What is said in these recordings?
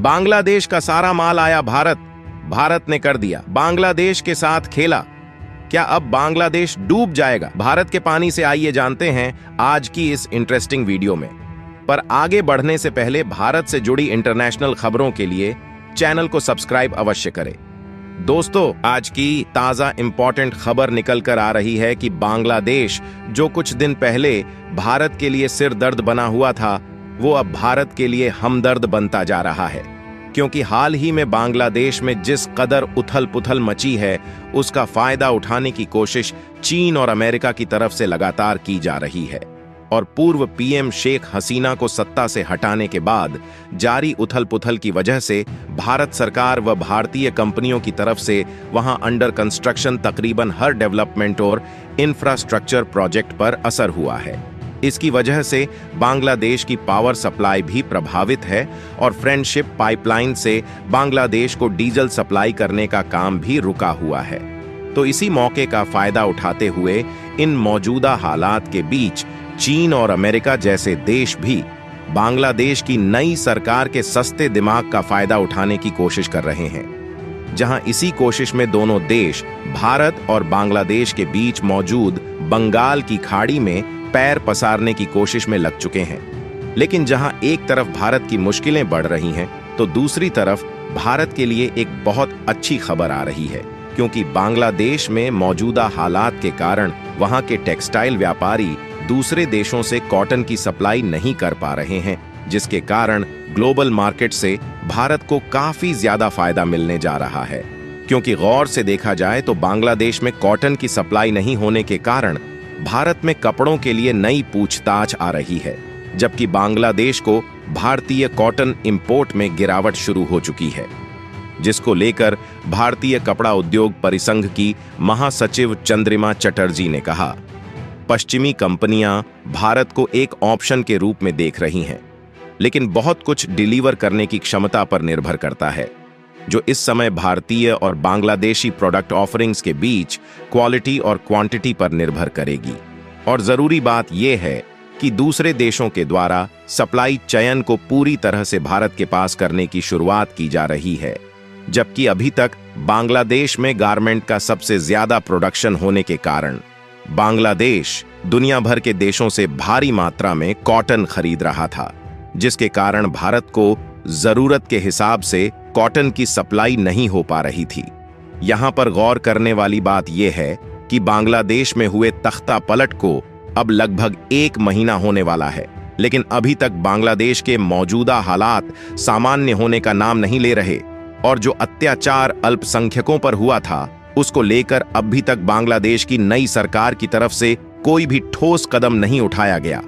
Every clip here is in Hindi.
बांग्लादेश का सारा माल आया भारत, भारत ने कर दिया, बांग्लादेश के साथ खेला। क्या अब बांग्लादेश डूब जाएगा भारत के पानी से? आइए जानते हैं आज की इस इंटरेस्टिंग वीडियो में। पर आगे बढ़ने से पहले भारत से जुड़ी इंटरनेशनल खबरों के लिए चैनल को सब्सक्राइब अवश्य करें। दोस्तों, आज की ताजा इंपॉर्टेंट खबर निकल कर आ रही है कि बांग्लादेश, जो कुछ दिन पहले भारत के लिए सिर दर्द बना हुआ था, वो अब भारत के लिए हमदर्द बनता जा रहा है। क्योंकि हाल ही में बांग्लादेश में जिस कदर उथल पुथल मची है, उसका फायदा उठाने की कोशिश चीन और अमेरिका की तरफ से लगातार की जा रही है। और पूर्व पीएम शेख हसीना को सत्ता से हटाने के बाद जारी उथल पुथल की वजह से भारत सरकार व भारतीय कंपनियों की तरफ से वहां अंडर कंस्ट्रक्शन तकरीबन हर डेवलपमेंट और इंफ्रास्ट्रक्चर प्रोजेक्ट पर असर हुआ है। इसकी वजह से बांग्लादेश की पावर सप्लाई भी प्रभावित है और फ्रेंडशिप पाइपलाइन से बांग्लादेश को डीजल सप्लाई करने का काम भी रुका हुआ है। तो इसी मौके का फायदा उठाते हुए इन मौजूदा हालात के बीच चीन और अमेरिका जैसे देश भी बांग्लादेश की नई सरकार के सस्ते दिमाग का फायदा उठाने की कोशिश कर रहे हैं। जहां इसी कोशिश में दोनों देश भारत और बांग्लादेश के बीच मौजूद बंगाल की खाड़ी में पैर पसारने की कोशिश में लग चुके हैं। लेकिन जहां एक तरफ भारत की मुश्किलें बढ़ रही हैं, तो दूसरी तरफ भारत के लिए एक बहुत अच्छी खबर आ रही है। क्योंकि बांग्लादेश में मौजूदा हालात के कारण वहां के टेक्सटाइल व्यापारी दूसरे देशों से कॉटन की सप्लाई नहीं कर पा रहे हैं, जिसके कारण ग्लोबल मार्केट से भारत को काफी ज्यादा फायदा मिलने जा रहा है। क्योंकि गौर से देखा जाए तो बांग्लादेश में कॉटन की सप्लाई नहीं होने के कारण भारत में कपड़ों के लिए नई पूछताछ आ रही है, जबकि बांग्लादेश को भारतीय कॉटन इंपोर्ट में गिरावट शुरू हो चुकी है, जिसको लेकर भारतीय कपड़ा उद्योग परिसंघ की महासचिव चंद्रिमा चटर्जी ने कहा, पश्चिमी कंपनियां भारत को एक ऑप्शन के रूप में देख रही हैं, लेकिन बहुत कुछ डिलीवर करने की क्षमता पर निर्भर करता है, जो इस समय भारतीय और बांग्लादेशी प्रोडक्ट ऑफरिंग्स के बीच क्वालिटी और क्वांटिटी पर निर्भर करेगी। और जरूरी बात यह है कि दूसरे देशों के द्वारा सप्लाई चयन को पूरी तरह से भारत के पास करने की शुरुआत की जा रही है, जबकि अभी तक बांग्लादेश में गारमेंट का सबसे ज्यादा प्रोडक्शन होने के कारण बांग्लादेश दुनिया भर के देशों से भारी मात्रा में कॉटन खरीद रहा था, जिसके कारण भारत को जरूरत के हिसाब से कॉटन की सप्लाई नहीं हो पा रही थी। यहां पर गौर करने वाली बात यह है कि बांग्लादेश में हुए तख्ता पलट को अब लगभग 1 महीना होने वाला है, लेकिन अभी तक बांग्लादेश के मौजूदा हालात सामान्य होने का नाम नहीं ले रहे। और जो अत्याचार अल्पसंख्यकों पर हुआ था, उसको लेकर अब भी तक बांग्लादेश की नई सरकार की तरफ से कोई भी ठोस कदम नहीं उठाया गया,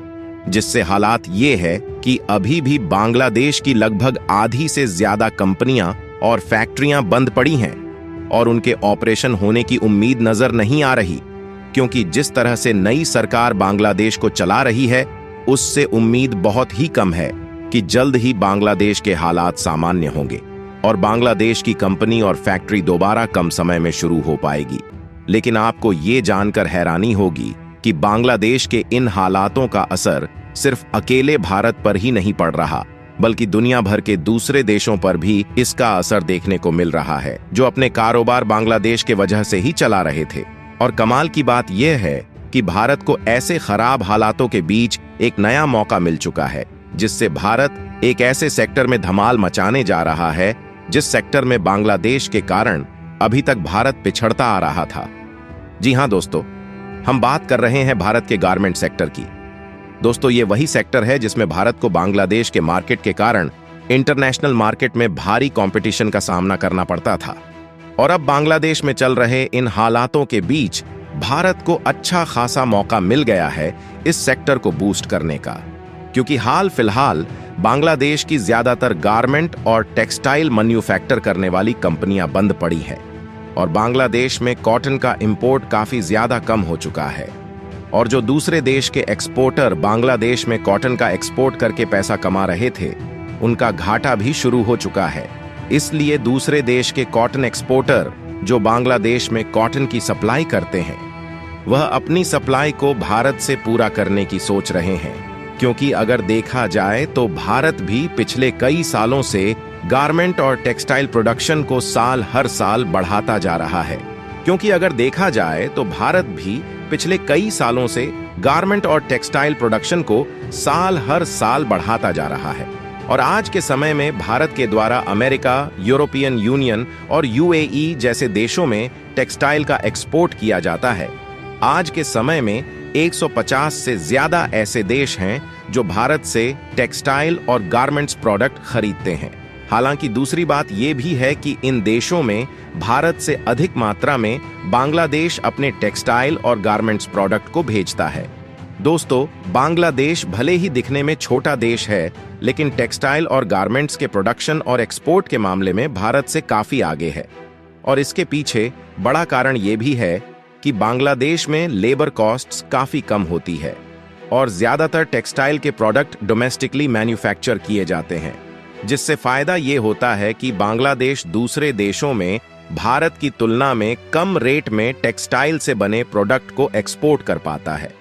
जिससे हालात ये है कि अभी भी बांग्लादेश की लगभग आधी से ज्यादा कंपनियां और फैक्ट्रियां बंद पड़ी हैं और उनके ऑपरेशन होने की उम्मीद नजर नहीं आ रही। क्योंकि जिस तरह से नई सरकार बांग्लादेश को चला रही है, उससे उम्मीद बहुत ही कम है कि जल्द ही बांग्लादेश के हालात सामान्य होंगे और बांग्लादेश की कंपनी और फैक्ट्री दोबारा कम समय में शुरू हो पाएगी। लेकिन आपको ये जानकर हैरानी होगी कि बांग्लादेश के इन हालातों का असर सिर्फ अकेले भारत पर ही नहीं पड़ रहा, बल्कि दुनिया भर के दूसरे देशों पर भी इसका असर देखने को मिल रहा है, जो अपने कारोबार बांग्लादेश के वजह से ही चला रहे थे। और कमाल की बात यह है कि भारत को ऐसे खराब हालातों के बीच एक नया मौका मिल चुका है, जिससे भारत एक ऐसे सेक्टर में धमाल मचाने जा रहा है जिस सेक्टर में बांग्लादेश के कारण अभी तक भारत पिछड़ता आ रहा था। जी हां दोस्तों, हम बात कर रहे हैं भारत के गारमेंट सेक्टर की। दोस्तों, ये वही सेक्टर है जिसमें भारत को बांग्लादेश के मार्केट के कारण इंटरनेशनल मार्केट में भारी कंपटीशन का सामना करना पड़ता था। और अब बांग्लादेश में चल रहे इन हालातों के बीच भारत को अच्छा खासा मौका मिल गया है इस सेक्टर को बूस्ट करने का, क्योंकि हाल फिलहाल बांग्लादेश की ज्यादातर गारमेंट और टेक्सटाइल मैन्युफैक्चर करने वाली कंपनियां बंद पड़ी हैं और बांग्लादेश में कॉटन का इंपोर्ट काफी ज्यादा कम हो चुका है। और जो दूसरे देश के एक्सपोर्टर बांग्लादेश में कॉटन का एक्सपोर्ट करके पैसा कमा रहे थे, उनका घाटा भी शुरू हो चुका है। इसलिए दूसरे देश के कॉटन एक्सपोर्टर जो बांग्लादेश में कॉटन की सप्लाई करते हैं, वह अपनी सप्लाई को भारत से पूरा करने की सोच रहे हैं। क्योंकि अगर देखा जाए तो भारत भी पिछले कई सालों से गारमेंट और टेक्सटाइल प्रोडक्शन को साल हर साल बढ़ाता जा रहा है। क्योंकि अगर देखा जाए तो भारत भी पिछले कई सालों से गारमेंट और टेक्सटाइल प्रोडक्शन को साल हर साल बढ़ाता जा रहा है और आज के समय में भारत के द्वारा अमेरिका, यूरोपियन यूनियन और यूएई जैसे देशों में टेक्सटाइल का एक्सपोर्ट किया जाता है। आज के समय में 150 से ज्यादा ऐसे देश हैं जो भारत से टेक्सटाइल और गारमेंट्स प्रोडक्ट खरीदते हैं। हालांकि दूसरी बात यह भी है कि इन देशों में भारत से अधिक मात्रा में बांग्लादेश अपने टेक्सटाइल और गारमेंट्स प्रोडक्ट को भेजता है। दोस्तों, बांग्लादेश भले ही दिखने में छोटा देश है, लेकिन टेक्सटाइल और गारमेंट्स के प्रोडक्शन और एक्सपोर्ट के मामले में भारत से काफी आगे है। और इसके पीछे बड़ा कारण यह भी है कि बांग्लादेश में लेबर कॉस्ट्स काफी कम होती है और ज्यादातर टेक्सटाइल के प्रोडक्ट डोमेस्टिकली मैन्युफैक्चर किए जाते हैं, जिससे फायदा ये होता है कि बांग्लादेश दूसरे देशों में भारत की तुलना में कम रेट में टेक्सटाइल से बने प्रोडक्ट को एक्सपोर्ट कर पाता है।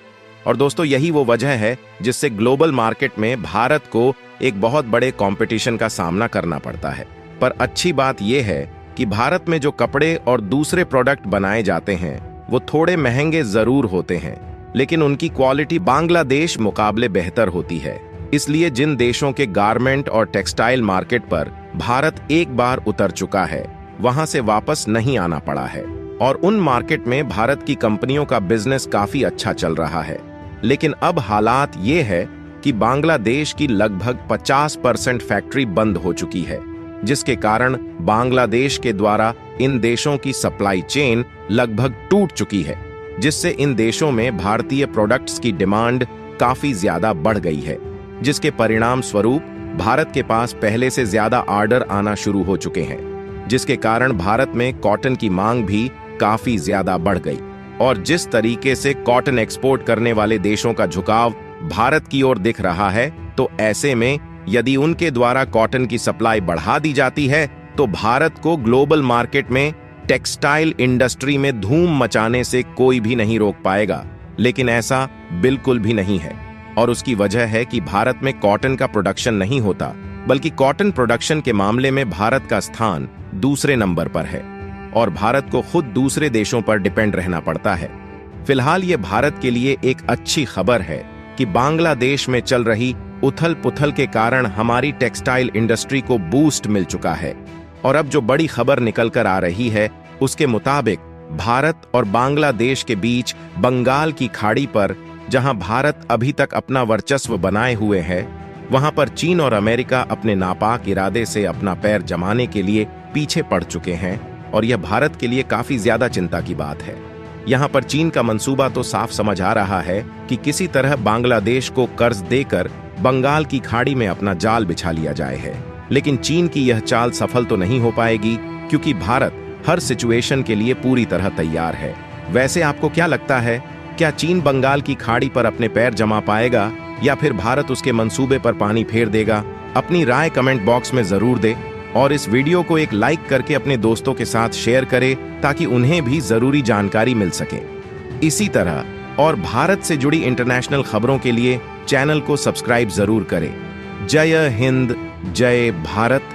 और दोस्तों, यही वो वजह है जिससे ग्लोबल मार्केट में भारत को एक बहुत बड़े कंपटीशन का सामना करना पड़ता है। पर अच्छी बात यह है कि भारत में जो कपड़े और दूसरे प्रोडक्ट बनाए जाते हैं वो थोड़े महंगे जरूर होते हैं, लेकिन उनकी क्वालिटी बांग्लादेश मुकाबले बेहतर होती है। इसलिए जिन देशों के गारमेंट और टेक्सटाइल मार्केट पर भारत एक बार उतर चुका है, वहां से वापस नहीं आना पड़ा है और उन मार्केट में भारत की कंपनियों का बिजनेस काफी अच्छा चल रहा है। लेकिन अब हालात ये है कि बांग्लादेश की लगभग 50% फैक्ट्री बंद हो चुकी है, जिसके कारण बांग्लादेश के द्वारा इन देशों की सप्लाई चेन लगभग टूट चुकी है, जिससे इन देशों में भारतीय प्रोडक्ट्स की डिमांड काफी ज्यादा बढ़ गई है, जिसके परिणाम स्वरूप भारत के पास पहले से ज्यादा ऑर्डर आना शुरू हो चुके हैं, जिसके कारण भारत में कॉटन की मांग भी काफी ज्यादा बढ़ गई। और जिस तरीके से कॉटन एक्सपोर्ट करने वाले देशों का झुकाव भारत की ओर दिख रहा है, तो ऐसे में यदि उनके द्वारा कॉटन की सप्लाई बढ़ा दी जाती है तो भारत को ग्लोबल मार्केट में टेक्सटाइल इंडस्ट्री में धूम मचाने से कोई भी नहीं रोक पाएगा। लेकिन ऐसा बिल्कुल भी नहीं है और उसकी वजह है कि भारत में कॉटन का प्रोडक्शन नहीं होता, बल्कि कॉटन प्रोडक्शन के मामले में भारत का स्थान दूसरे नंबर पर है और भारत को खुद दूसरे देशों पर डिपेंड रहना पड़ता है। फिलहाल ये भारत के लिए एक अच्छी खबर है कि बांग्लादेश में चल रही उथल पुथल के कारण हमारी टेक्सटाइल इंडस्ट्री को बूस्ट मिल चुका है। और अब जो बड़ी खबर निकल कर आ रही है उसके मुताबिक भारत और बांग्लादेश के बीच बंगाल की खाड़ी पर, जहां भारत अभी तक अपना वर्चस्व बनाए हुए है, वहां पर चीन और अमेरिका अपने नापाक इरादे से अपना पैर जमाने के लिए पीछे पड़ चुके हैं और यह भारत के लिए काफी ज्यादा चिंता की बात है। यहाँ पर चीन का मंसूबा तो साफ समझ आ रहा है कि किसी तरह बांग्लादेश को कर्ज देकर बंगाल की खाड़ी में अपना जाल बिछा लिया जाए है। लेकिन चीन की यह चाल सफल तो नहीं हो पाएगी, क्योंकि भारत हर सिचुएशन के लिए पूरी तरह तैयार है। वैसे आपको क्या लगता है, क्या चीन बंगाल की खाड़ी पर अपने पैर जमा पाएगा या फिर भारत उसके मंसूबे पर पानी फेर देगा? अपनी राय कमेंट बॉक्स में जरूर दे और इस वीडियो को एक लाइक करके अपने दोस्तों के साथ शेयर करें ताकि उन्हें भी जरूरी जानकारी मिल सके। इसी तरह और भारत से जुड़ी इंटरनेशनल खबरों के लिए चैनल को सब्सक्राइब जरूर करें। जय हिंद, जय भारत।